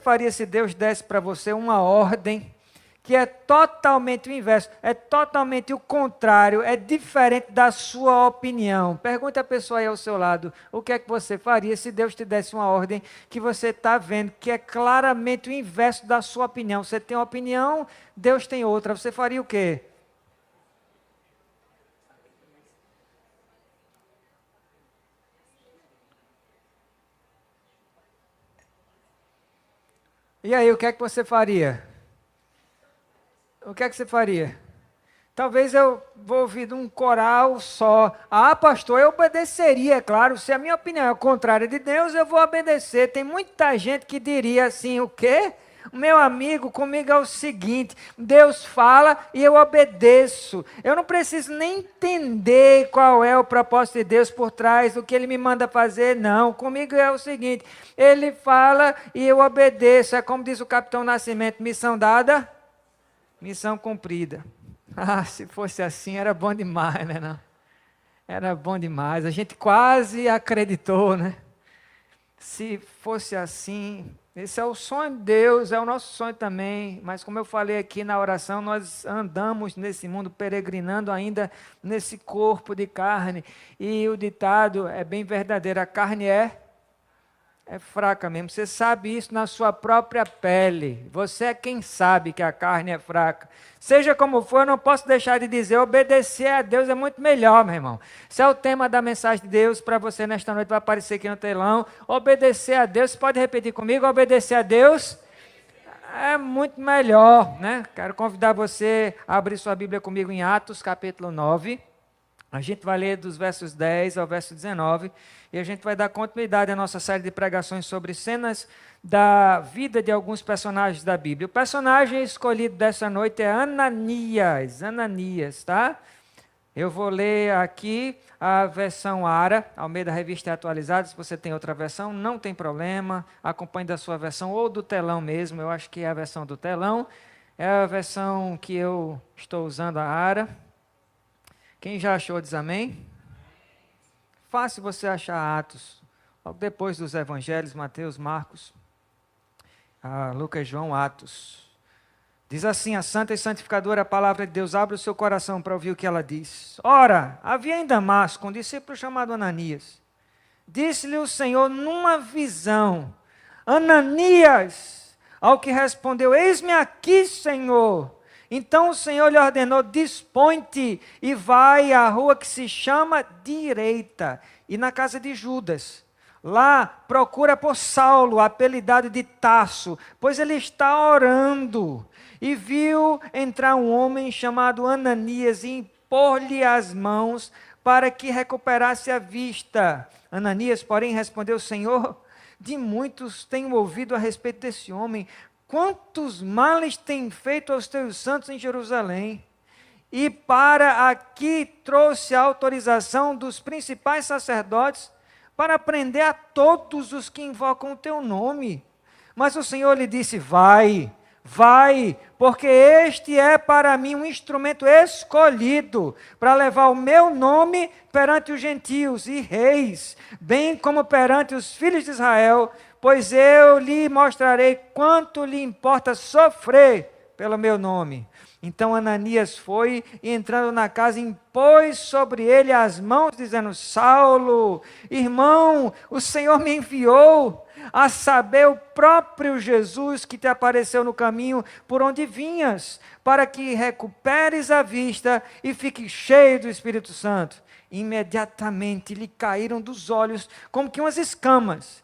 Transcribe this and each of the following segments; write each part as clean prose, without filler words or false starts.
faria se Deus desse para você uma ordem que é totalmente o inverso, é totalmente o contrário, é diferente da sua opinião? Pergunte à pessoa aí ao seu lado, o que é que você faria se Deus te desse uma ordem que você está vendo, que é claramente o inverso da sua opinião? Você tem uma opinião, Deus tem outra, você faria o quê? E aí, o que é que você faria? O que é que você faria? Talvez eu vou ouvir de um coral só. Ah, pastor, eu obedeceria, é claro. Se a minha opinião é contrária de Deus, eu vou obedecer. Tem muita gente que diria assim, o quê? Meu amigo, comigo é o seguinte, Deus fala e eu obedeço. Eu não preciso nem entender qual é o propósito de Deus por trás do que Ele me manda fazer, não. Comigo é o seguinte, Ele fala e eu obedeço. É como diz o Capitão Nascimento, missão dada, missão cumprida. Ah, se fosse assim, era bom demais, né? Não? Era bom demais. A gente quase acreditou, né? Se fosse assim, esse é o sonho de Deus, é o nosso sonho também. Mas como eu falei aqui na oração, nós andamos nesse mundo peregrinando ainda nesse corpo de carne. E o ditado é bem verdadeiro, a carne é fraca mesmo. Você sabe isso na sua própria pele. Você é quem sabe que a carne é fraca. Seja como for, eu não posso deixar de dizer, obedecer a Deus é muito melhor, meu irmão. Esse é o tema da mensagem de Deus para você nesta noite, vai aparecer aqui no telão. Obedecer a Deus, você pode repetir comigo? Obedecer a Deus é muito melhor, né? Quero convidar você a abrir sua Bíblia comigo em Atos, capítulo 9. A gente vai ler dos versos 10 ao verso 19 e a gente vai dar continuidade à nossa série de pregações sobre cenas da vida de alguns personagens da Bíblia. O personagem escolhido dessa noite é Ananias, tá? Eu vou ler aqui a versão ARA, Almeida Revista Atualizada. Se você tem outra versão, não tem problema, acompanhe da sua versão ou do telão mesmo, eu acho que é a versão do telão. É a versão que eu estou usando, a ARA. Quem já achou, diz amém? Fácil você achar Atos, logo depois dos Evangelhos, Mateus, Marcos, Lucas, João, Atos. Diz assim, a santa e santificadora palavra de Deus, abre o seu coração para ouvir o que ela diz. Ora, havia em Damasco um discípulo chamado Ananias. Disse-lhe o Senhor numa visão, Ananias, ao que respondeu, eis-me aqui, Senhor. Então o Senhor lhe ordenou, dispõe-te e vai à rua que se chama Direita, e na casa de Judas. Lá procura por Saulo, apelidado de Tarso, pois ele está orando. E viu entrar um homem chamado Ananias e impor-lhe as mãos para que recuperasse a vista. Ananias, porém, respondeu, Senhor, de muitos tenho ouvido a respeito desse homem, quantos males tem feito aos teus santos em Jerusalém? E para aqui trouxe a autorização dos principais sacerdotes para prender a todos os que invocam o teu nome. Mas o Senhor lhe disse, vai, porque este é para mim um instrumento escolhido para levar o meu nome perante os gentios e reis, bem como perante os filhos de Israel, pois eu lhe mostrarei quanto lhe importa sofrer pelo meu nome. Então Ananias foi e entrando na casa impôs sobre ele as mãos, dizendo, Saulo, irmão, o Senhor me enviou, a saber o próprio Jesus que te apareceu no caminho por onde vinhas, para que recuperes a vista e fiques cheio do Espírito Santo. Imediatamente lhe caíram dos olhos como que umas escamas,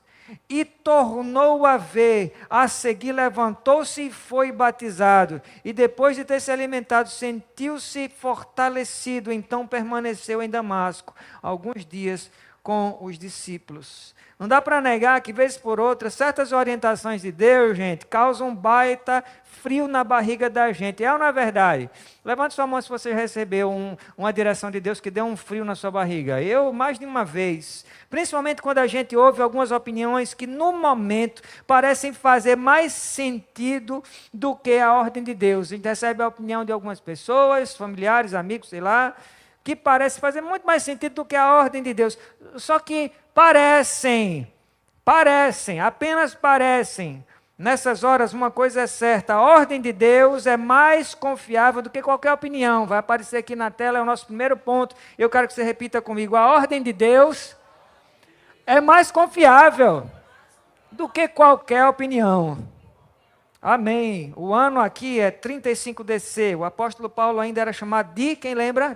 e tornou a ver, a seguir levantou-se e foi batizado, e depois de ter se alimentado, sentiu-se fortalecido, então permaneceu em Damasco, alguns dias com os discípulos. Não dá para negar que, vez por outra, certas orientações de Deus, gente, causam um baita frio na barriga da gente. É ou não é verdade? Levante sua mão se você recebeu uma direção de Deus que deu um frio na sua barriga. Eu, mais de uma vez, principalmente quando a gente ouve algumas opiniões que, no momento, parecem fazer mais sentido do que a ordem de Deus. A gente recebe a opinião de algumas pessoas, familiares, amigos, sei lá, que parece fazer muito mais sentido do que a ordem de Deus. Só que parecem, apenas parecem. Nessas horas, uma coisa é certa, a ordem de Deus é mais confiável do que qualquer opinião. Vai aparecer aqui na tela, é o nosso primeiro ponto. Eu quero que você repita comigo. A ordem de Deus é mais confiável do que qualquer opinião. Amém. O ano aqui é 35 DC. O apóstolo Paulo ainda era chamado de, quem lembra?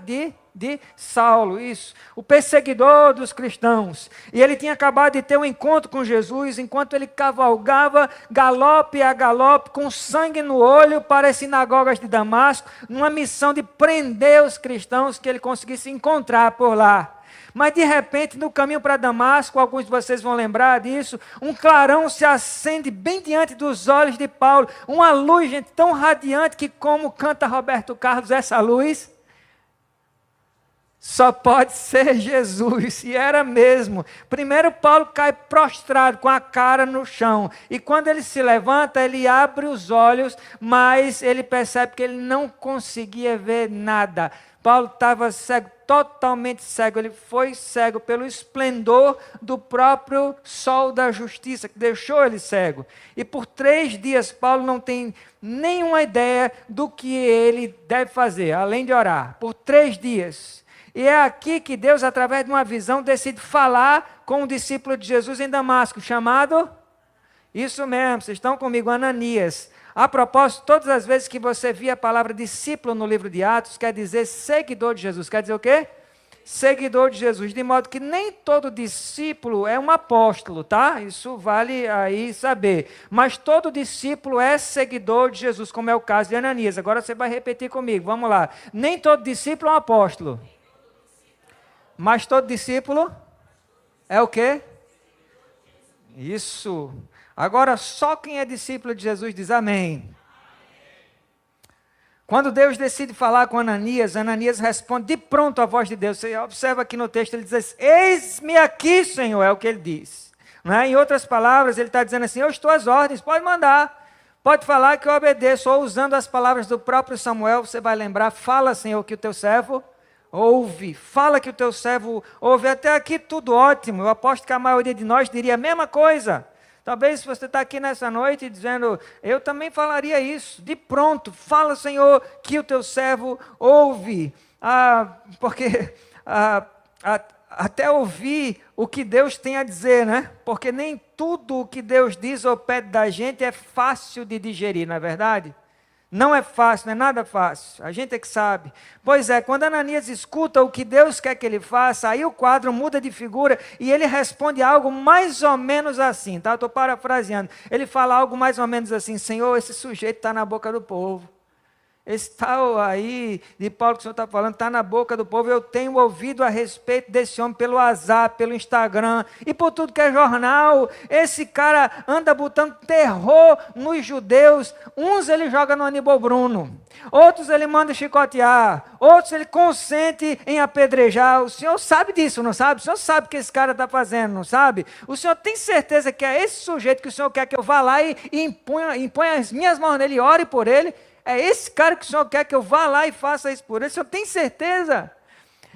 De Saulo, isso. O perseguidor dos cristãos. E ele tinha acabado de ter um encontro com Jesus, enquanto ele cavalgava, galope a galope, com sangue no olho, para as sinagogas de Damasco, numa missão de prender os cristãos que ele conseguisse encontrar por lá. Mas de repente, no caminho para Damasco, alguns de vocês vão lembrar disso, um clarão se acende bem diante dos olhos de Paulo. Uma luz, gente, tão radiante que, como canta Roberto Carlos, essa luz só pode ser Jesus. E era mesmo. Primeiro Paulo cai prostrado, com a cara no chão. E quando ele se levanta, ele abre os olhos, mas ele percebe que ele não conseguia ver nada. Paulo estava cego, totalmente cego. Ele foi cego pelo esplendor do próprio sol da justiça, que deixou ele cego. E por 3 dias, Paulo não tem nenhuma ideia do que ele deve fazer, além de orar. Por 3 dias. E é aqui que Deus, através de uma visão, decide falar com um discípulo de Jesus em Damasco, chamado... Isso mesmo, vocês estão comigo, Ananias. A propósito, todas as vezes que você via a palavra discípulo no livro de Atos, quer dizer seguidor de Jesus. Quer dizer o quê? Seguidor de Jesus. De modo que nem todo discípulo é um apóstolo, tá? Isso vale aí saber. Mas todo discípulo é seguidor de Jesus, como é o caso de Ananias. Agora você vai repetir comigo, vamos lá. Nem todo discípulo é um apóstolo. Mas todo discípulo é o quê? Isso. Agora, só quem é discípulo de Jesus diz amém. Quando Deus decide falar com Ananias, Ananias responde de pronto à voz de Deus. Você observa aqui no texto, ele diz assim, eis-me aqui, Senhor, é o que ele diz. Não é? Em outras palavras, ele está dizendo assim, eu estou às ordens, pode mandar. Pode falar que eu obedeço. Ou usando as palavras do próprio Samuel, você vai lembrar, fala, Senhor, que o teu servo ouve. Fala que o teu servo ouve. Até aqui tudo ótimo. Eu aposto que a maioria de nós diria a mesma coisa. Talvez se você está aqui nessa noite dizendo, eu também falaria isso, de pronto, fala, Senhor, que o teu servo ouve, porque até ouvir o que Deus tem a dizer, né? Porque nem tudo o que Deus diz ou pede da gente é fácil de digerir, não é verdade? Não é fácil, não é nada fácil, a gente é que sabe. Pois é, quando Ananias escuta o que Deus quer que ele faça, aí o quadro muda de figura e ele responde algo mais ou menos assim, tá? Eu estou parafraseando. Ele fala algo mais ou menos assim, Senhor, esse sujeito está na boca do povo. Esse tal aí de Paulo que o senhor está falando está na boca do povo. Eu tenho ouvido a respeito desse homem pelo WhatsApp, pelo Instagram e por tudo que é jornal. Esse cara anda botando terror nos judeus. Uns ele joga no Aníbal Bruno, outros ele manda chicotear, outros ele consente em apedrejar. O senhor sabe disso, não sabe? O senhor sabe o que esse cara está fazendo, não sabe? O senhor tem certeza que é esse sujeito que o senhor quer que eu vá lá e imponha as minhas mãos nele e ore por ele? É esse cara que o Senhor quer que eu vá lá e faça isso por ele? O Senhor tem certeza?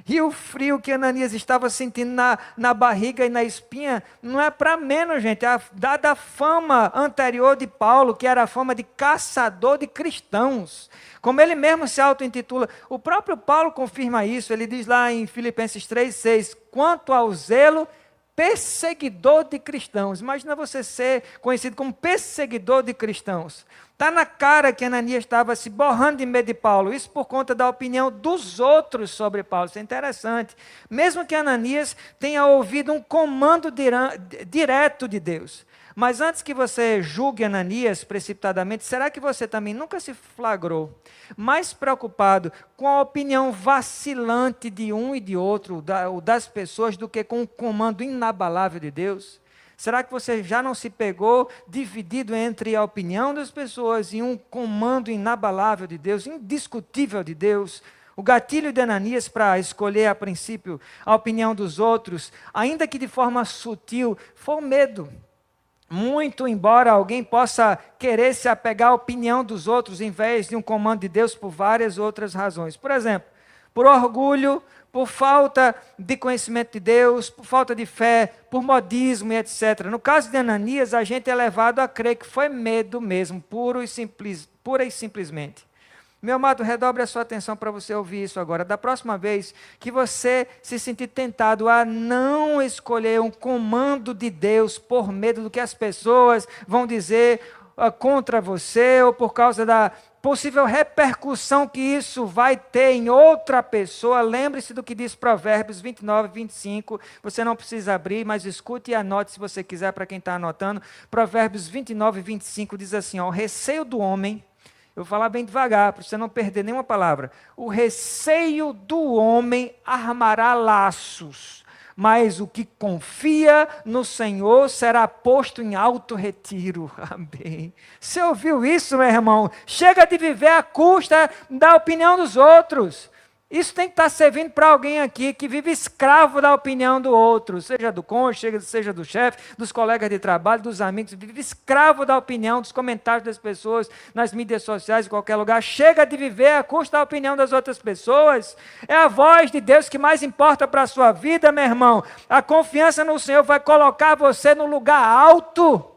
E o frio que Ananias estava sentindo na barriga e na espinha, não é para menos, gente. Dada a fama anterior de Paulo, que era a fama de caçador de cristãos. Como ele mesmo se auto-intitula, o próprio Paulo confirma isso. Ele diz lá em Filipenses 3,6, quanto ao zelo, perseguidor de cristãos. Imagina você ser conhecido como perseguidor de cristãos. Está na cara que Ananias estava se borrando de medo de Paulo. Isso por conta da opinião dos outros sobre Paulo. Isso é interessante. Mesmo que Ananias tenha ouvido um comando direto de Deus. Mas antes que você julgue Ananias precipitadamente, será que você também nunca se flagrou mais preocupado com a opinião vacilante de um e de outro, das pessoas, do que com o comando inabalável de Deus? Será que você já não se pegou dividido entre a opinião das pessoas e um comando inabalável de Deus, indiscutível de Deus? O gatilho de Ananias para escolher a princípio a opinião dos outros, ainda que de forma sutil, foi o medo. Muito embora alguém possa querer se apegar à opinião dos outros em vez de um comando de Deus por várias outras razões. Por exemplo, por orgulho, por falta de conhecimento de Deus, por falta de fé, por modismo e etc. No caso de Ananias, a gente é levado a crer que foi medo mesmo, pura e simplesmente. Meu amado, redobre a sua atenção para você ouvir isso agora. Da próxima vez que você se sentir tentado a não escolher um comando de Deus por medo do que as pessoas vão dizer contra você ou por causa da possível repercussão que isso vai ter em outra pessoa, lembre-se do que diz Provérbios 29, 25, você não precisa abrir, mas escute e anote se você quiser, para quem está anotando. Provérbios 29, 25 diz assim, ó, o receio do homem, eu vou falar bem devagar, para você não perder nenhuma palavra, o receio do homem armará laços, mas o que confia no Senhor será posto em alto retiro. Amém. Você ouviu isso, meu irmão? Chega de viver à custa da opinião dos outros. Isso tem que estar servindo para alguém aqui que vive escravo da opinião do outro, seja do cônjuge, seja do chefe, dos colegas de trabalho, dos amigos, vive escravo da opinião, dos comentários das pessoas nas mídias sociais, em qualquer lugar. Chega de viver à custa da opinião das outras pessoas. É a voz de Deus que mais importa para a sua vida, meu irmão. A confiança no Senhor vai colocar você no lugar alto,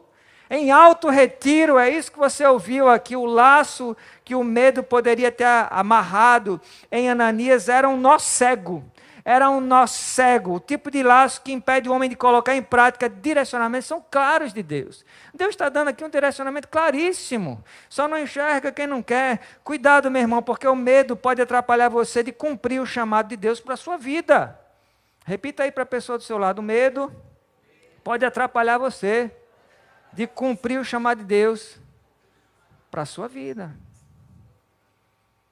em alto retiro. É isso que você ouviu aqui, o laço que o medo poderia ter amarrado em Ananias era um nó cego. Era um nó cego, o tipo de laço que impede o homem de colocar em prática direcionamentos são claros de Deus. Deus está dando aqui um direcionamento claríssimo. Só não enxerga quem não quer. Cuidado, meu irmão, porque o medo pode atrapalhar você de cumprir o chamado de Deus para a sua vida. Repita aí para a pessoa do seu lado, o medo pode atrapalhar você de cumprir o chamado de Deus para a sua vida.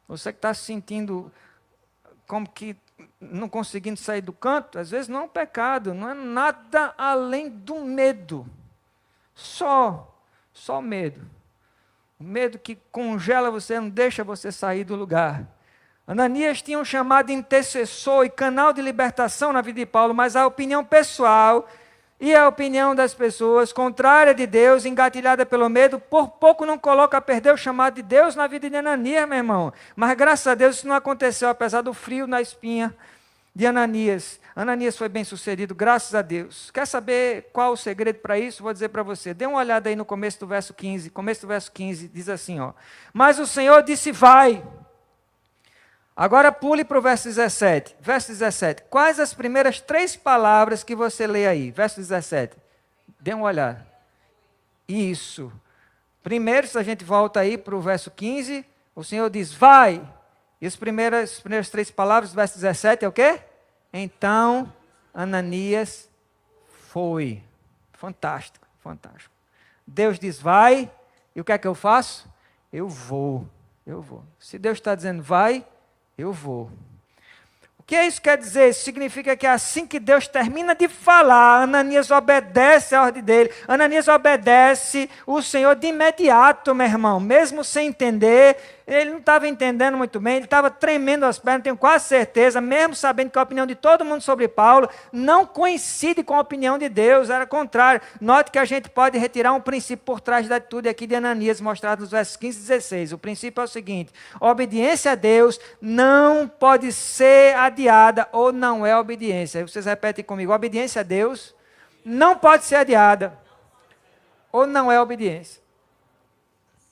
Você que está se sentindo como que não conseguindo sair do canto, às vezes não é um pecado, não é nada além do medo. Só medo. O medo que congela você, não deixa você sair do lugar. Ananias tinha um chamado intercessor e canal de libertação na vida de Paulo, mas a opinião pessoal e a opinião das pessoas, contrária de Deus, engatilhada pelo medo, por pouco não coloca a perder o chamado de Deus na vida de Ananias, meu irmão. Mas graças a Deus isso não aconteceu, apesar do frio na espinha de Ananias. Ananias foi bem sucedido, graças a Deus. Quer saber qual o segredo para isso? Vou dizer para você. Dê uma olhada aí no começo do verso 15. Começo do verso 15 diz assim, ó. Mas o Senhor disse, vai. Agora pule para o verso 17. Verso 17. Quais as primeiras 3 palavras que você lê aí? Verso 17. Dê uma olhada. Isso. Primeiro, se a gente volta aí para o verso 15, o Senhor diz, vai. E as primeiras 3 palavras do verso 17 é o quê? Então, Ananias foi. Fantástico, fantástico. Deus diz, vai. E o que é que eu faço? Eu vou. Se Deus está dizendo, vai, eu vou. O que isso quer dizer? Isso significa que assim que Deus termina de falar, Ananias obedece a ordem dele. Ananias obedece o Senhor de imediato, meu irmão. Mesmo sem entender, ele não estava entendendo muito bem, ele estava tremendo as pernas, tenho quase certeza, mesmo sabendo que a opinião de todo mundo sobre Paulo não coincide com a opinião de Deus, era contrário. Note que a gente pode retirar um princípio por trás da atitude aqui de Ananias, mostrado nos versos 15 e 16. O princípio é o seguinte: a obediência a Deus não pode ser adiada ou não é obediência. Vocês repetem comigo: a obediência a Deus não pode ser adiada ou não é obediência.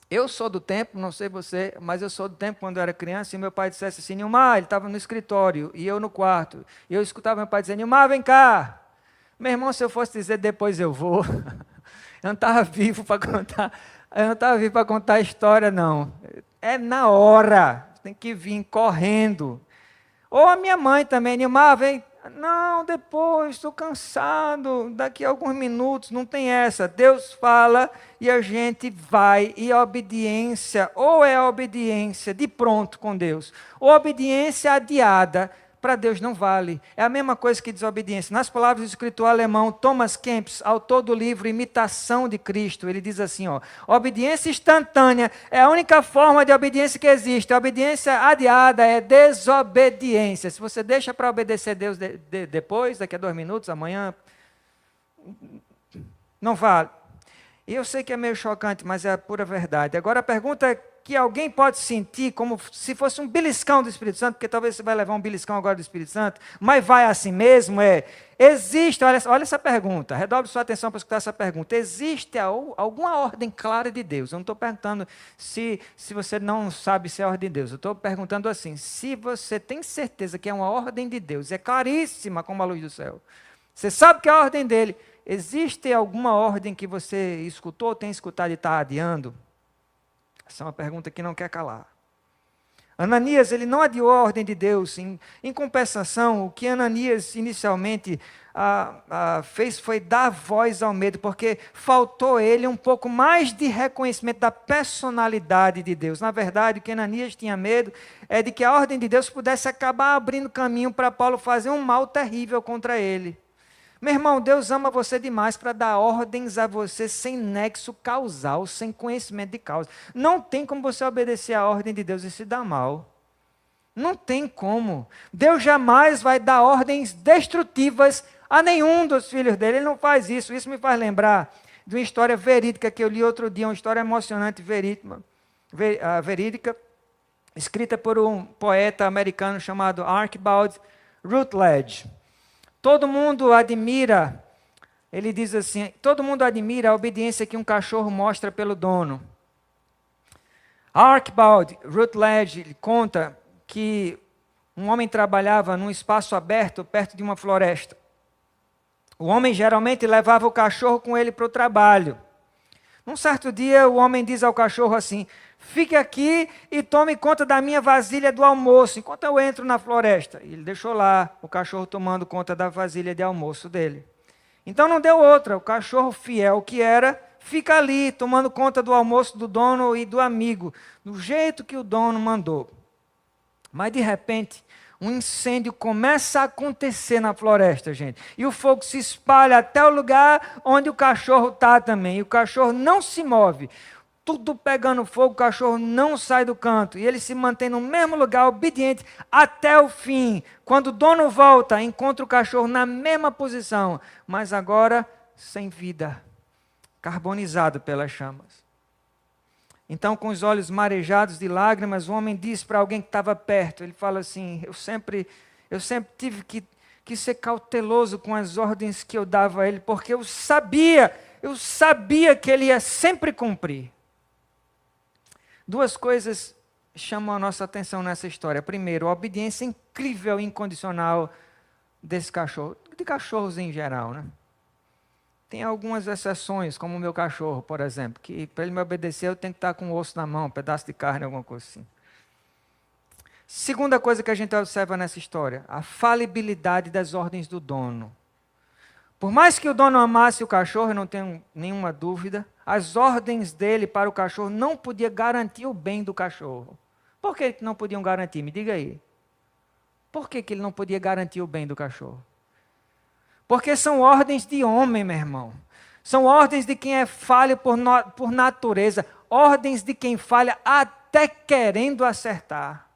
Eu sou do tempo, não sei você, mas eu sou do tempo quando eu era criança e meu pai dissesse assim, Nilmar, ele estava no escritório e eu no quarto. E eu escutava meu pai dizer, Nilmar, vem cá. Meu irmão, se eu fosse dizer depois eu vou, eu não estava vivo para contar a história, não. É na hora, tem que vir correndo. Ou a minha mãe também, Nilmar, vem. Não, depois, estou cansado, daqui a alguns minutos, não tem essa. Deus fala e a gente vai. E a obediência, ou é a obediência de pronto com Deus, ou a obediência adiada, para Deus não vale. É a mesma coisa que desobediência. Nas palavras do escritor alemão Thomas Kempis, autor do livro Imitação de Cristo, ele diz assim, ó, obediência instantânea é a única forma de obediência que existe. A obediência adiada é desobediência. Se você deixa para obedecer a Deus depois, daqui a 2 minutos, amanhã, não vale. E eu sei que é meio chocante, mas é a pura verdade. Agora a pergunta que alguém pode sentir como se fosse um beliscão do Espírito Santo, porque talvez você vai levar um beliscão agora do Espírito Santo, mas vai assim mesmo, existe, olha essa pergunta, redobre sua atenção para escutar essa pergunta, existe alguma ordem clara de Deus? Eu não estou perguntando se você não sabe se é a ordem de Deus, eu estou perguntando assim, se você tem certeza que é uma ordem de Deus, é claríssima como a luz do céu, você sabe que é a ordem dele, existe alguma ordem que você escutou, tem escutado e está adiando? Essa é uma pergunta que não quer calar. Ananias, ele não adiou a ordem de Deus. Em compensação, o que Ananias inicialmente fez foi dar voz ao medo, porque faltou ele um pouco mais de reconhecimento da personalidade de Deus. Na verdade, o que Ananias tinha medo é de que a ordem de Deus pudesse acabar abrindo caminho para Paulo fazer um mal terrível contra ele. Meu irmão, Deus ama você demais para dar ordens a você sem nexo causal, sem conhecimento de causa. Não tem como você obedecer a ordem de Deus e se dar mal. Não tem como. Deus jamais vai dar ordens destrutivas a nenhum dos filhos dele. Ele não faz isso. Isso me faz lembrar de uma história verídica que eu li outro dia, uma história emocionante verídica, escrita por um poeta americano chamado Archibald Rutledge. Todo mundo admira, ele diz assim, todo mundo admira a obediência que um cachorro mostra pelo dono. Archibald Rutledge conta que um homem trabalhava num espaço aberto perto de uma floresta. O homem geralmente levava o cachorro com ele para o trabalho. Num certo dia, o homem diz ao cachorro assim, fique aqui e tome conta da minha vasilha do almoço, enquanto eu entro na floresta. E ele deixou lá o cachorro tomando conta da vasilha de almoço dele. Então não deu outra, o cachorro fiel que era, fica ali tomando conta do almoço do dono e do amigo, do jeito que o dono mandou. Mas de repente, um incêndio começa a acontecer na floresta, gente. E o fogo se espalha até o lugar onde o cachorro está também. E o cachorro não se move. Tudo pegando fogo, o cachorro não sai do canto. E ele se mantém no mesmo lugar, obediente, até o fim. Quando o dono volta, encontra o cachorro na mesma posição, mas agora sem vida, carbonizado pelas chamas. Então, com os olhos marejados de lágrimas, o homem diz para alguém que estava perto, ele fala assim, eu sempre tive que ser cauteloso com as ordens que eu dava a ele, porque eu sabia que ele ia sempre cumprir. Duas coisas chamam a nossa atenção nessa história. Primeiro, a obediência incrível e incondicional desse cachorro, de cachorros em geral, né? Tem algumas exceções, como o meu cachorro, por exemplo, que para ele me obedecer eu tenho que estar com um osso na mão, um pedaço de carne, alguma coisa assim. Segunda coisa que a gente observa nessa história, a falibilidade das ordens do dono. Por mais que o dono amasse o cachorro, eu não tenho nenhuma dúvida, as ordens dele para o cachorro não podiam garantir o bem do cachorro. Por que não podiam garantir? Me diga aí. Por que ele não podia garantir o bem do cachorro? Porque são ordens de homem, meu irmão. São ordens de quem é falho por natureza. Ordens de quem falha até querendo acertar.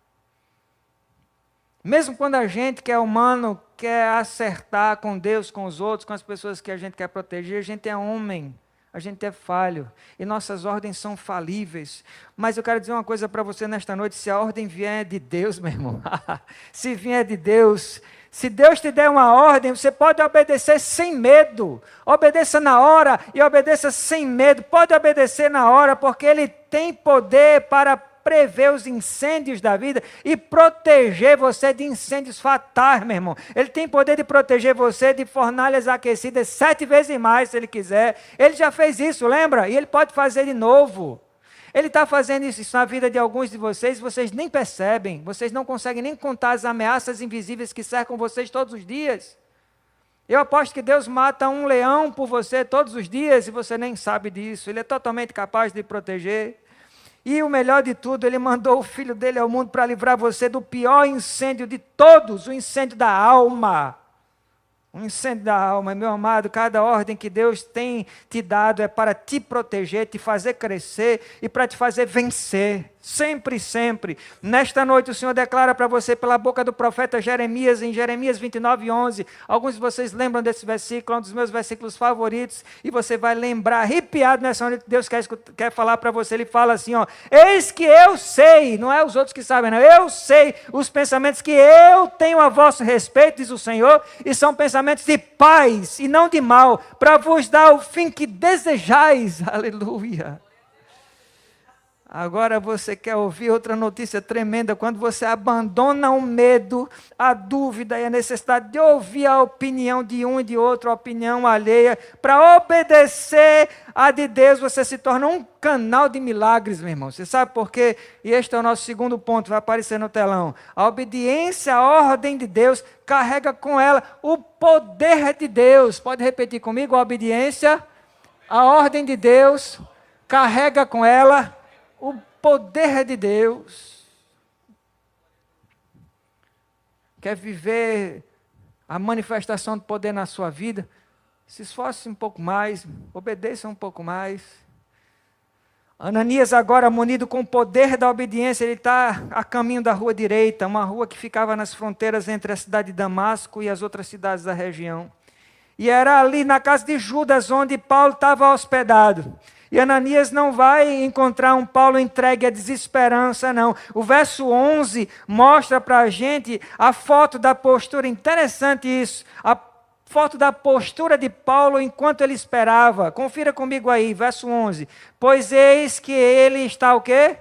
Mesmo quando a gente que é humano quer acertar com Deus, com os outros, com as pessoas que a gente quer proteger, a gente é homem, a gente é falho, e nossas ordens são falíveis. Mas eu quero dizer uma coisa para você nesta noite, se a ordem vier de Deus, meu irmão, se vier de Deus, se Deus te der uma ordem, você pode obedecer sem medo, obedeça na hora e obedeça sem medo, pode obedecer na hora, porque Ele tem poder para prever os incêndios da vida e proteger você de incêndios fatais, meu irmão. Ele tem poder de proteger você de fornalhas aquecidas 7 vezes mais, se Ele quiser. Ele já fez isso, lembra? E Ele pode fazer de novo. Ele está fazendo isso na vida de alguns de vocês, vocês nem percebem, vocês não conseguem nem contar as ameaças invisíveis que cercam vocês todos os dias. Eu aposto que Deus mata um leão por você todos os dias e você nem sabe disso. Ele é totalmente capaz de proteger. E o melhor de tudo, Ele mandou o Filho dele ao mundo para livrar você do pior incêndio de todos, o incêndio da alma. O incêndio da alma, meu amado, cada ordem que Deus tem te dado é para te proteger, te fazer crescer e para te fazer vencer. sempre, sempre. Nesta noite o Senhor declara para você pela boca do profeta Jeremias, em Jeremias 29:11. Alguns de vocês lembram desse versículo, é um dos meus versículos favoritos, e você vai lembrar, arrepiado nessa hora que Deus quer falar para você. Ele fala assim, ó: eis que eu sei, não é os outros que sabem, não, eu sei os pensamentos que eu tenho a vosso respeito, diz o Senhor, e são pensamentos de paz e não de mal, para vos dar o fim que desejais. Aleluia. Agora você quer ouvir outra notícia tremenda? Quando você abandona o medo, a dúvida e a necessidade de ouvir a opinião de um e de outro, a opinião alheia, para obedecer a de Deus, você se torna um canal de milagres, meu irmão. Você sabe por quê? E este é o nosso segundo ponto, vai aparecer no telão. A obediência à ordem de Deus carrega com ela o poder de Deus. Pode repetir comigo? A obediência à ordem de Deus carrega com ela o poder de Deus. Quer viver a manifestação do poder na sua vida? Se esforce um pouco mais, obedeça um pouco mais. Ananias, agora munido com o poder da obediência, ele está a caminho da rua direita, uma rua que ficava nas fronteiras entre a cidade de Damasco e as outras cidades da região. E era ali na casa de Judas, onde Paulo estava hospedado. E Ananias não vai encontrar um Paulo entregue à desesperança, não. O verso 11 mostra para a gente a foto da postura, interessante isso, a foto da postura de Paulo enquanto ele esperava. Confira comigo aí, verso 11. Pois eis que ele está o quê?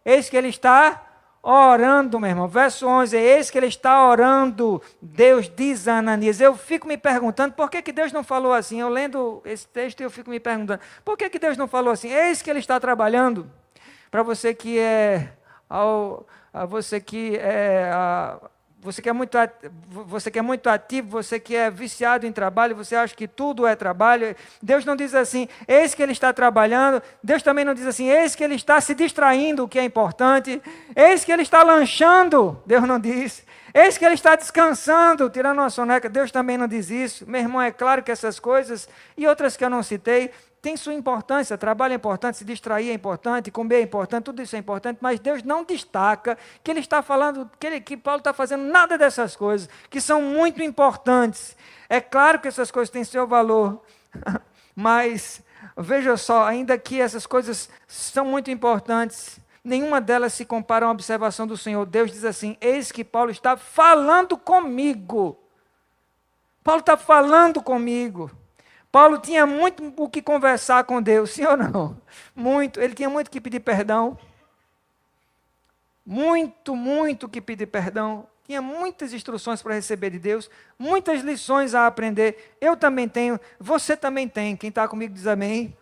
Eis que ele está orando, meu irmão. Verso 11, eis que ele está orando. Deus diz a Ananias. Eu fico me perguntando, por que Deus não falou assim? Eu lendo esse texto, eu fico me perguntando, por que Deus não falou assim? Eis que ele está trabalhando. Para você que é... Você que é muito ativo, você que é viciado em trabalho, você acha que tudo é trabalho. Deus não diz assim, eis que ele está trabalhando. Deus também não diz assim, eis que ele está se distraindo, o que é importante. Eis que ele está lanchando. Deus não diz. Eis que ele está descansando, tirando uma soneca. Deus também não diz isso. Meu irmão, é claro que essas coisas e outras que eu não citei tem sua importância. Trabalho é importante, se distrair é importante, comer é importante, tudo isso é importante, mas Deus não destaca que ele está falando, que Paulo está fazendo nada dessas coisas, que são muito importantes. É claro que essas coisas têm seu valor, mas veja só, ainda que essas coisas são muito importantes, nenhuma delas se compara a uma observação do Senhor. Deus diz assim, eis que Paulo está falando comigo. Paulo está falando comigo. Paulo tinha muito o que conversar com Deus, sim ou não? Muito. Ele tinha muito que pedir perdão. Muito o que pedir perdão. Tinha muitas instruções para receber de Deus, muitas lições a aprender. Eu também tenho, você também tem. Quem está comigo diz amém.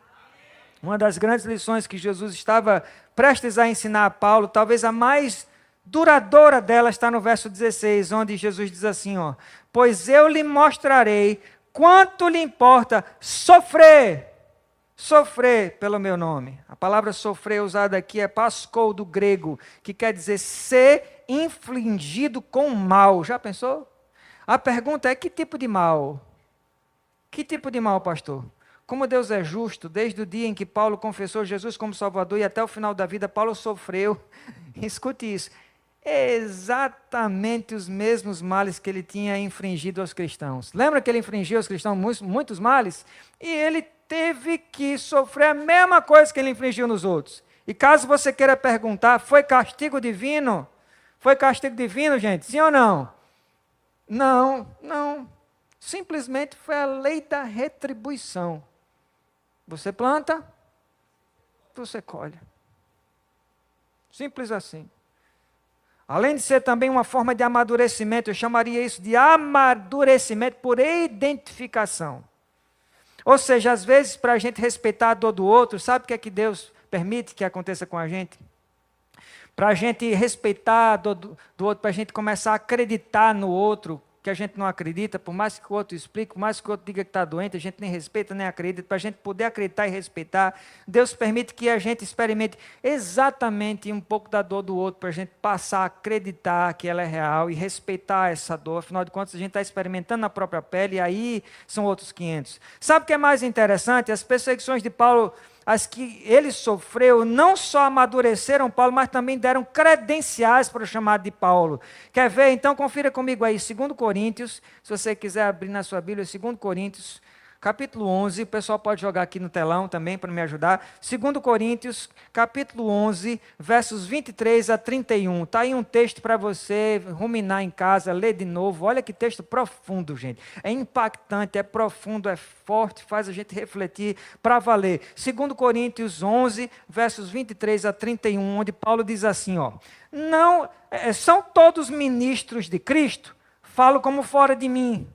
Uma das grandes lições que Jesus estava prestes a ensinar a Paulo, talvez a mais duradoura dela, está no verso 16, onde Jesus diz assim, ó, pois eu lhe mostrarei quanto lhe importa sofrer pelo meu nome. A palavra sofrer usada aqui é paskou do grego, que quer dizer ser infligido com mal. Já pensou? A pergunta é, que tipo de mal? Que tipo de mal, pastor? Como Deus é justo, desde o dia em que Paulo confessou Jesus como Salvador e até o final da vida, Paulo sofreu. Escute isso. Exatamente os mesmos males que ele tinha infringido aos cristãos. Lembra que ele infringiu aos cristãos muitos males? E ele teve que sofrer a mesma coisa que ele infringiu nos outros. E caso você queira perguntar, foi castigo divino? Foi castigo divino, gente? Sim ou não? Não. Simplesmente foi a lei da retribuição. Você planta, você colhe. Simples assim. Além de ser também uma forma de amadurecimento, eu chamaria isso de amadurecimento por identificação. Ou seja, às vezes, para a gente respeitar a dor do outro, sabe o que é que Deus permite que aconteça com a gente? Para a gente respeitar a dor do outro, para a gente começar a acreditar no outro, que a gente não acredita, por mais que o outro explique, por mais que o outro diga que está doente, a gente nem respeita, nem acredita, para a gente poder acreditar e respeitar, Deus permite que a gente experimente exatamente um pouco da dor do outro, para a gente passar a acreditar que ela é real e respeitar essa dor. Afinal de contas, a gente está experimentando na própria pele, e aí são outros 500. Sabe o que é mais interessante? As perseguições de Paulo as que ele sofreu, não só amadureceram Paulo, mas também deram credenciais para o chamado de Paulo. Quer ver? Então, confira comigo aí, 2 Coríntios, se você quiser abrir na sua Bíblia, 2 Coríntios, capítulo 11, o pessoal pode jogar aqui no telão também para me ajudar. 2 Coríntios, capítulo 11, versos 23 a 31. Está aí um texto para você ruminar em casa, ler de novo. Olha que texto profundo, gente. É impactante, é profundo, é forte, faz a gente refletir para valer. 2 Coríntios 11, versos 23 a 31, onde Paulo diz assim, ó. Não, são todos ministros de Cristo? Falo como fora de mim.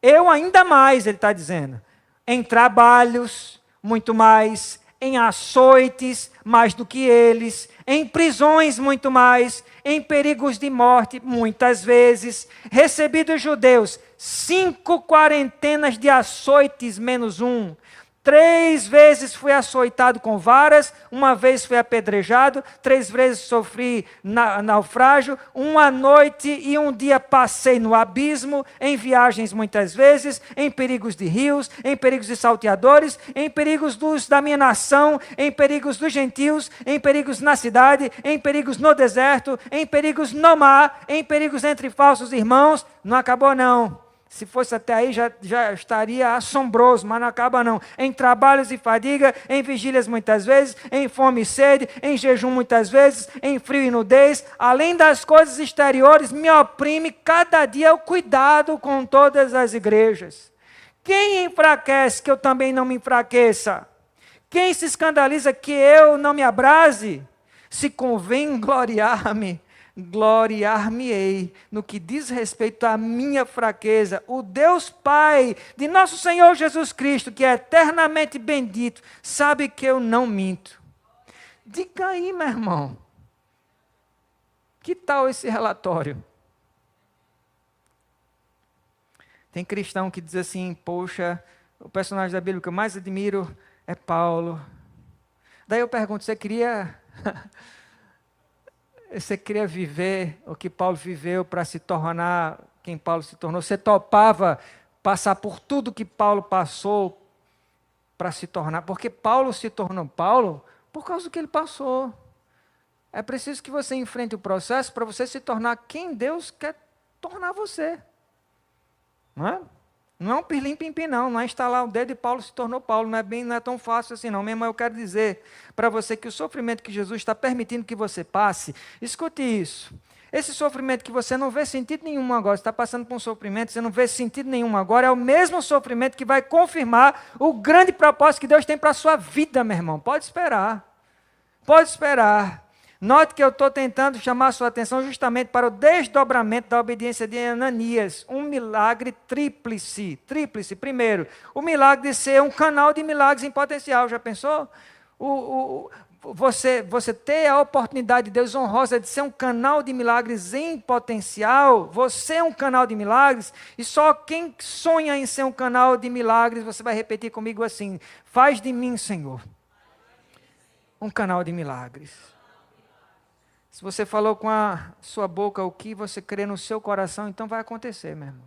Eu ainda mais, ele está dizendo, em trabalhos, muito mais, em açoites, mais do que eles, em prisões, muito mais, em perigos de morte, muitas vezes, recebi dos judeus 5 quarentenas de açoites menos um. 3 vezes fui açoitado com varas, 1 vez fui apedrejado, 3 vezes sofri naufrágio, 1 noite e 1 dia passei no abismo, em viagens muitas vezes, em perigos de rios, em perigos de salteadores, em perigos da minha nação, em perigos dos gentios, em perigos na cidade, em perigos no deserto, em perigos no mar, em perigos entre falsos irmãos. Não acabou não. Se fosse até aí, já estaria assombroso, mas não acaba não. Em trabalhos e fadiga, em vigílias muitas vezes, em fome e sede, em jejum muitas vezes, em frio e nudez. Além das coisas exteriores, me oprime cada dia o cuidado com todas as igrejas. Quem enfraquece que eu também não me enfraqueça? Quem se escandaliza que eu não me abrase? Se convém gloriar-me, gloriar-me-ei no que diz respeito à minha fraqueza. O Deus Pai de nosso Senhor Jesus Cristo, que é eternamente bendito, sabe que eu não minto. Diga aí, meu irmão, que tal esse relatório? Tem cristão que diz assim, poxa, o personagem da Bíblia que eu mais admiro é Paulo. Daí eu pergunto, você queria viver o que Paulo viveu para se tornar quem Paulo se tornou? Você topava passar por tudo que Paulo passou para se tornar? Porque Paulo se tornou Paulo por causa do que ele passou. É preciso que você enfrente o processo para você se tornar quem Deus quer tornar você. Não é? Não é um pirlim-pim-pim, não é instalar o dedo e Paulo se tornou Paulo, não é tão fácil assim não. Meu irmão, eu quero dizer para você que o sofrimento que Jesus está permitindo que você passe, escute isso, esse sofrimento que você não vê sentido nenhum agora, você está passando por um sofrimento, você não vê sentido nenhum agora, é o mesmo sofrimento que vai confirmar o grande propósito que Deus tem para a sua vida, meu irmão. Pode esperar, pode esperar. Note que eu estou tentando chamar a sua atenção justamente para o desdobramento da obediência de Ananias. Um milagre tríplice. Tríplice. Primeiro, o milagre de ser um canal de milagres em potencial. Já pensou? Você ter a oportunidade de Deus honrosa de ser um canal de milagres em potencial. Você é um canal de milagres. E só quem sonha em ser um canal de milagres, você vai repetir comigo assim: faz de mim, Senhor, um canal de milagres. Se você falou com a sua boca o que você crê no seu coração, então vai acontecer, meu irmão.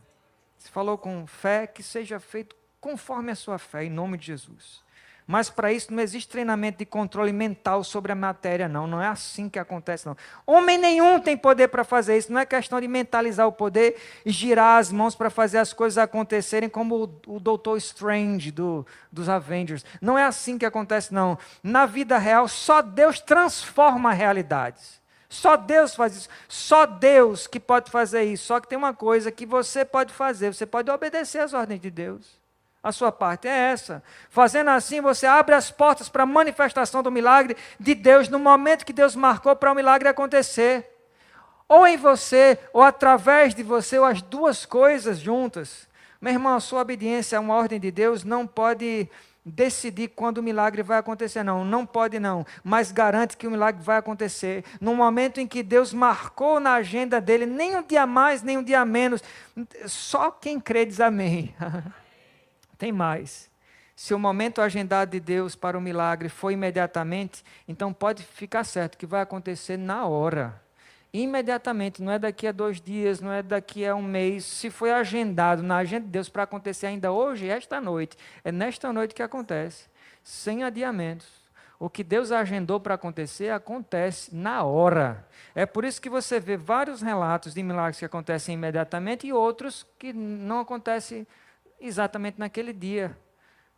Se falou com fé, que seja feito conforme a sua fé, em nome de Jesus. Mas para isso não existe treinamento de controle mental sobre a matéria, não. Não é assim que acontece, não. Homem nenhum tem poder para fazer isso. Não é questão de mentalizar o poder e girar as mãos para fazer as coisas acontecerem como o Doutor Strange dos Avengers. Não é assim que acontece, não. Na vida real, só Deus transforma realidades. Só Deus faz isso, só Deus que pode fazer isso. Só que tem uma coisa que você pode fazer, você pode obedecer às ordens de Deus. A sua parte é essa. Fazendo assim, você abre as portas para a manifestação do milagre de Deus no momento que Deus marcou para o milagre acontecer. Ou em você, ou através de você, ou as duas coisas juntas. Meu irmão, a sua obediência a uma ordem de Deus não pode decidir quando o milagre vai acontecer, não pode não, mas garante que o milagre vai acontecer, no momento em que Deus marcou na agenda dele, nem um dia mais, nem um dia menos, só quem crê diz amém. Tem mais, se o momento agendado de Deus para o milagre foi imediatamente, então pode ficar certo que vai acontecer na hora, imediatamente, não é daqui a 2 dias, não é daqui a 1 mês, se foi agendado na agenda de Deus para acontecer ainda hoje, esta noite, é nesta noite que acontece. sem adiamentos. O que Deus agendou para acontecer, acontece na hora. É por isso que você vê vários relatos de milagres que acontecem imediatamente e outros que não acontecem exatamente naquele dia.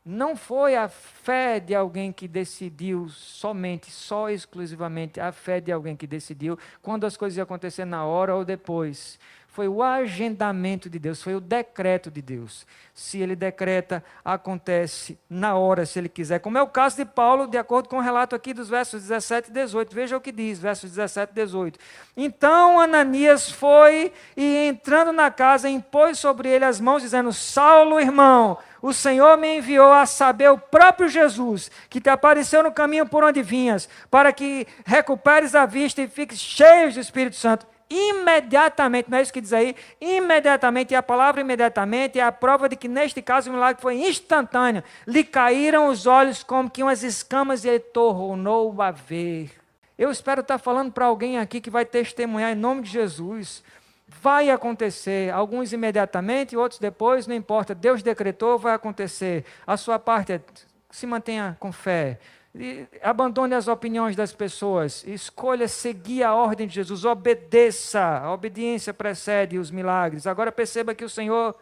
Não foi a fé de alguém que decidiu somente, só exclusivamente a fé de alguém que decidiu quando as coisas iam acontecer na hora ou depois. Foi o agendamento de Deus, foi o decreto de Deus. Se ele decreta, acontece na hora, se ele quiser. Como é o caso de Paulo, de acordo com o relato aqui dos versos 17 e 18. Veja o que diz, versos 17 e 18. Então Ananias foi e, entrando na casa, impôs sobre ele as mãos, dizendo: Saulo, irmão, o Senhor me enviou a saber o próprio Jesus, que te apareceu no caminho por onde vinhas, para que recuperes a vista e fiques cheio do Espírito Santo. Imediatamente, não é isso que diz aí? Imediatamente, e a palavra imediatamente é a prova de que neste caso o milagre foi instantâneo. Lhe caíram os olhos como que umas escamas e ele tornou a ver. Eu espero estar falando para alguém aqui que vai testemunhar em nome de Jesus. Vai acontecer, alguns imediatamente, outros depois, não importa. Deus decretou, vai acontecer. A sua parte é, se mantenha com fé. Abandone as opiniões das pessoas, escolha seguir a ordem de Jesus, obedeça, a obediência precede os milagres. Agora perceba que o Senhor,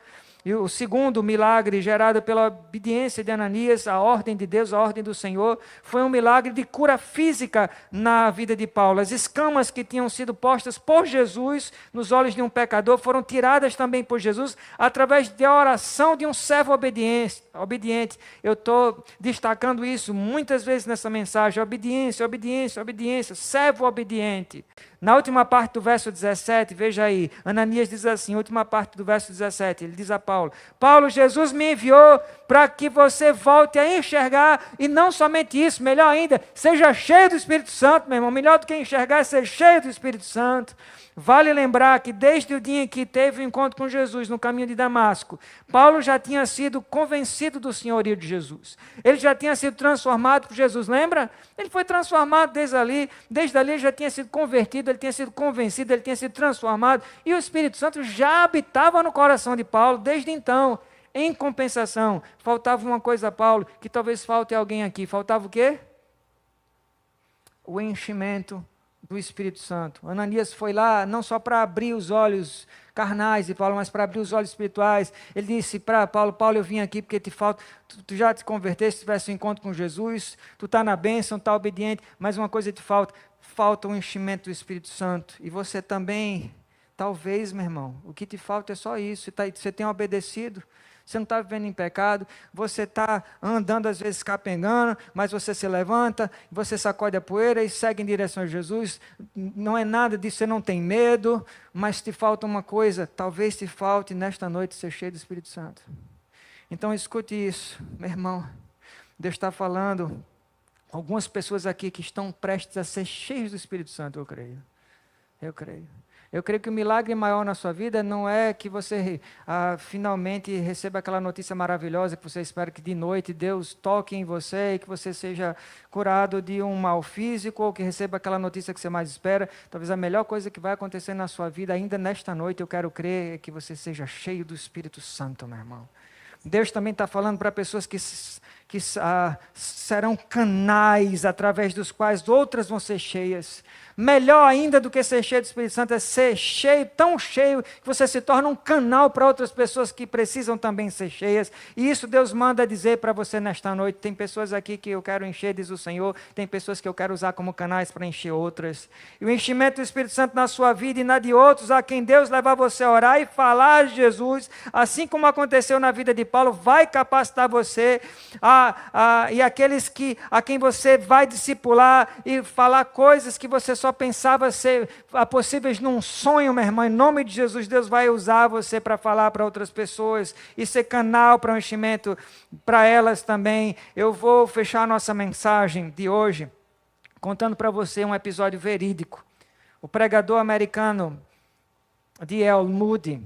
e o segundo milagre gerado pela obediência de Ananias, a ordem de Deus, a ordem do Senhor, foi um milagre de cura física na vida de Paulo. As escamas que tinham sido postas por Jesus nos olhos de um pecador foram tiradas também por Jesus através da oração de um servo obediente. Eu estou destacando isso muitas vezes nessa mensagem: obediência, obediência, obediência, servo obediente. Na última parte do verso 17, veja aí, Ananias diz assim, última parte do verso 17, ele diz a Paulo: Paulo, Jesus me enviou para que você volte a enxergar, e não somente isso, melhor ainda, seja cheio do Espírito Santo, meu irmão. Melhor do que enxergar é ser cheio do Espírito Santo. Vale lembrar que desde o dia em que teve o encontro com Jesus no caminho de Damasco, Paulo já tinha sido convencido do senhorio de Jesus. Ele já tinha sido transformado por Jesus, lembra? Ele foi transformado desde ali ele já tinha sido convertido, ele tinha sido convencido, ele tinha sido transformado, e o Espírito Santo já habitava no coração de Paulo desde então. Em compensação, faltava uma coisa a Paulo, que talvez falte a alguém aqui. Faltava o quê? O enchimento do Espírito Santo. Ananias foi lá não só para abrir os olhos carnais de Paulo, mas para abrir os olhos espirituais. Ele disse para Paulo: Paulo, eu vim aqui porque te falta, tu já te converteste, tivesse um encontro com Jesus, tu está na bênção, está obediente, mas uma coisa te falta o enchimento do Espírito Santo. E você também, talvez, meu irmão, o que te falta é só isso. Você tem obedecido, você não está vivendo em pecado, você está andando às vezes capengando, mas você se levanta, você sacode a poeira e segue em direção a Jesus. Não é nada disso, você não tem medo, mas te falta uma coisa: talvez te falte nesta noite ser cheio do Espírito Santo. Então escute isso, meu irmão. Deus está falando, algumas pessoas aqui que estão prestes a ser cheios do Espírito Santo, eu creio. Eu creio. Eu creio que o milagre maior na sua vida não é que você finalmente receba aquela notícia maravilhosa que você espera que de noite Deus toque em você e que você seja curado de um mal físico, ou que receba aquela notícia que você mais espera. Talvez a melhor coisa que vai acontecer na sua vida ainda nesta noite, eu quero crer, é que você seja cheio do Espírito Santo, meu irmão. Deus também está falando para pessoas que serão canais através dos quais outras vão ser cheias. Melhor ainda do que ser cheio do Espírito Santo é ser cheio, tão cheio, que você se torna um canal para outras pessoas que precisam também ser cheias. E isso Deus manda dizer para você nesta noite. Tem pessoas aqui que eu quero encher, diz o Senhor. Tem pessoas que eu quero usar como canais para encher outras. E o enchimento do Espírito Santo na sua vida e na de outros, a quem Deus levar você a orar e falar de Jesus, assim como aconteceu na vida de Paulo, vai capacitar você e aqueles a quem você vai discipular e falar coisas que você só pensava ser possíveis num sonho, meu irmão. Em nome de Jesus, Deus vai usar você para falar para outras pessoas e ser canal para o enchimento para elas também. Eu vou fechar a nossa mensagem de hoje contando para você um episódio verídico. O pregador americano D.L. Moody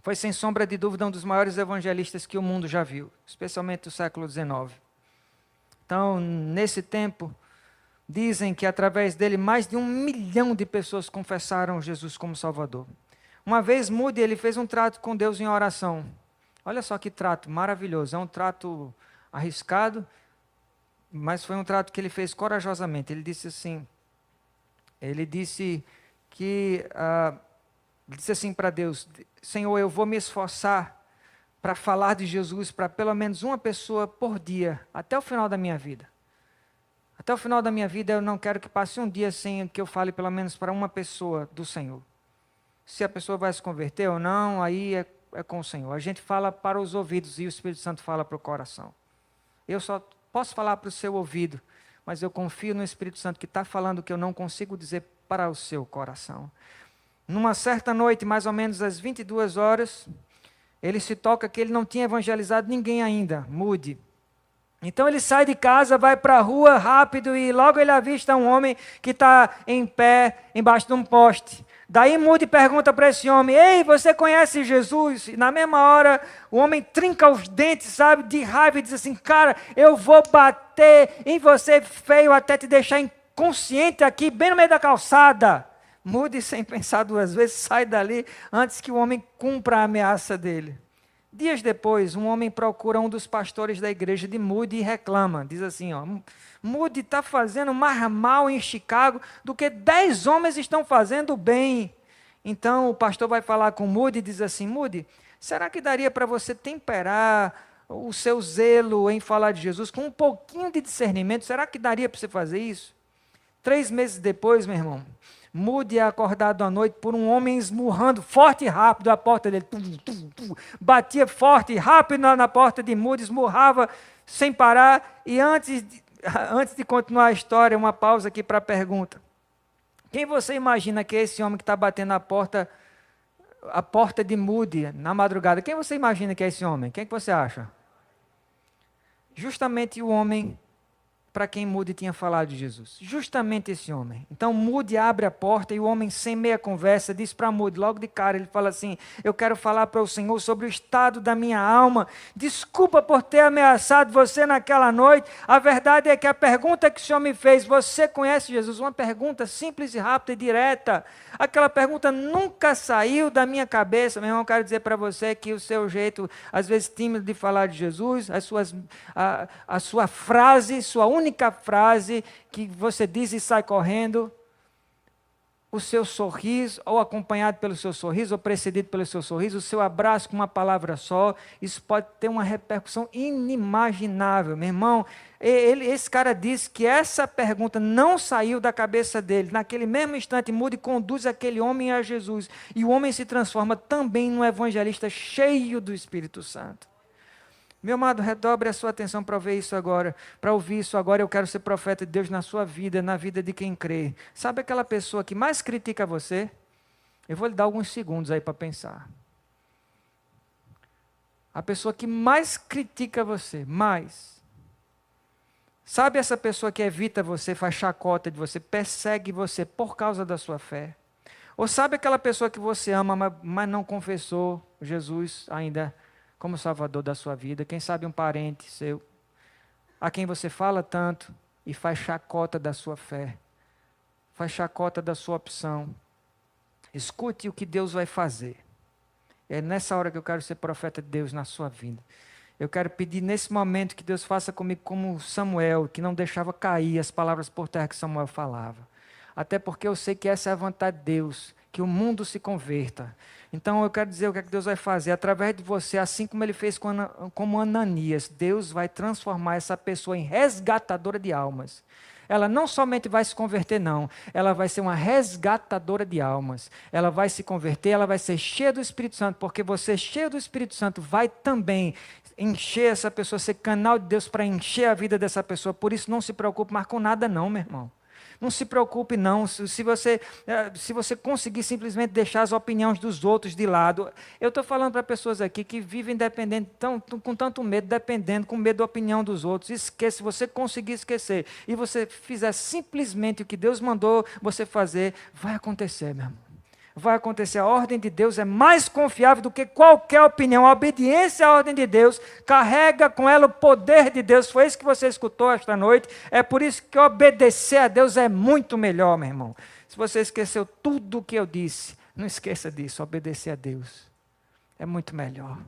foi, sem sombra de dúvida, um dos maiores evangelistas que o mundo já viu, especialmente do século XIX. Então, nesse tempo, dizem que através dele mais de 1 milhão de pessoas confessaram Jesus como Salvador. Uma vez Moody, ele fez um trato com Deus em oração. Olha só que trato maravilhoso, é um trato arriscado, mas foi um trato que ele fez corajosamente. Ele disse assim, ele disse assim para Deus: Senhor, eu vou me esforçar para falar de Jesus para pelo menos uma pessoa por dia, até o final da minha vida. Até o final da minha vida eu não quero que passe um dia sem que eu fale pelo menos para uma pessoa do Senhor. Se a pessoa vai se converter ou não, aí é com o Senhor. A gente fala para os ouvidos e o Espírito Santo fala para o coração. Eu só posso falar para o seu ouvido, mas eu confio no Espírito Santo que está falando o que eu não consigo dizer para o seu coração. Numa certa noite, mais ou menos às 22 horas, ele se toca que ele não tinha evangelizado ninguém ainda, Moody. Então ele sai de casa, vai para a rua rápido e logo ele avista um homem que está em pé embaixo de um poste. Daí Moody pergunta para esse homem: ei, você conhece Jesus? E na mesma hora o homem trinca os dentes, sabe, de raiva e diz assim: cara, eu vou bater em você feio até te deixar inconsciente aqui, bem no meio da calçada. Moody, sem pensar duas vezes, sai dali antes que o homem cumpra a ameaça dele. Dias depois, um homem procura um dos pastores da igreja de Moody e reclama. Diz assim, Moody está fazendo mais mal em Chicago do que 10 homens estão fazendo bem. Então o pastor vai falar com Moody e diz assim: Moody, será que daria para você temperar o seu zelo em falar de Jesus com um pouquinho de discernimento? Será que daria para você fazer isso? 3 meses depois, meu irmão, Moody é acordado à noite por um homem esmurrando forte e rápido a porta dele. Batia forte e rápido na porta de Moody, esmurrava sem parar. E antes de continuar a história, uma pausa aqui para a pergunta. Quem você imagina que é esse homem que está batendo a porta de Moody na madrugada? Quem você imagina que é esse homem? Quem que você acha? Justamente o homem para quem Moody tinha falado de Jesus. Justamente esse homem. Então Moody abre a porta e o homem, sem meia conversa, diz para Moody, logo de cara, ele fala assim: eu quero falar para o Senhor sobre o estado da minha alma. Desculpa por ter ameaçado você naquela noite. A verdade é que a pergunta que o Senhor me fez: você conhece Jesus? Uma pergunta simples e rápida e direta. Aquela pergunta nunca saiu da minha cabeça. Meu irmão, eu quero dizer para você que o seu jeito, às vezes tímido de falar de Jesus, a sua frase, sua única frase que você diz e sai correndo, o seu sorriso, ou acompanhado pelo seu sorriso, ou precedido pelo seu sorriso, o seu abraço com uma palavra só, isso pode ter uma repercussão inimaginável. Meu irmão, esse cara disse que essa pergunta não saiu da cabeça dele. Naquele mesmo instante, Moody conduz aquele homem a Jesus, e o homem se transforma também num evangelista cheio do Espírito Santo. Meu amado, redobre a sua atenção para ouvir isso agora. Para ouvir isso agora, eu quero ser profeta de Deus na sua vida, na vida de quem crê. Sabe aquela pessoa que mais critica você? Eu vou lhe dar alguns segundos aí para pensar. A pessoa que mais critica você, mais. Sabe essa pessoa que evita você, faz chacota de você, persegue você por causa da sua fé? Ou sabe aquela pessoa que você ama, mas não confessou Jesus ainda como Salvador da sua vida? Quem sabe um parente seu, a quem você fala tanto e faz chacota da sua fé, faz chacota da sua opção. Escute o que Deus vai fazer. É nessa hora que eu quero ser profeta de Deus na sua vida. Eu quero pedir nesse momento que Deus faça comigo como Samuel, que não deixava cair as palavras por terra que Samuel falava. Até porque eu sei que essa é a vontade de Deus, que o mundo se converta. Então eu quero dizer o que é que Deus vai fazer. Através de você, assim como Ele fez como Ananias, Deus vai transformar essa pessoa em resgatadora de almas. Ela não somente vai se converter, não. Ela vai ser uma resgatadora de almas. Ela vai se converter, ela vai ser cheia do Espírito Santo, porque você, cheio do Espírito Santo, vai também encher essa pessoa, ser canal de Deus para encher a vida dessa pessoa. Por isso, não se preocupe mais com nada, não, meu irmão. Não se preocupe, não. Se você conseguir simplesmente deixar as opiniões dos outros de lado. Eu estou falando para pessoas aqui que vivem dependendo, com tanto medo, dependendo, com medo da opinião dos outros. Esqueça, se você conseguir esquecer e você fizer simplesmente o que Deus mandou você fazer, vai acontecer, meu irmão. Vai acontecer. A ordem de Deus é mais confiável do que qualquer opinião. A obediência à ordem de Deus carrega com ela o poder de Deus. Foi isso que você escutou esta noite. É por isso que obedecer a Deus é muito melhor, meu irmão. Se você esqueceu tudo o que eu disse, não esqueça disso. Obedecer a Deus é muito melhor.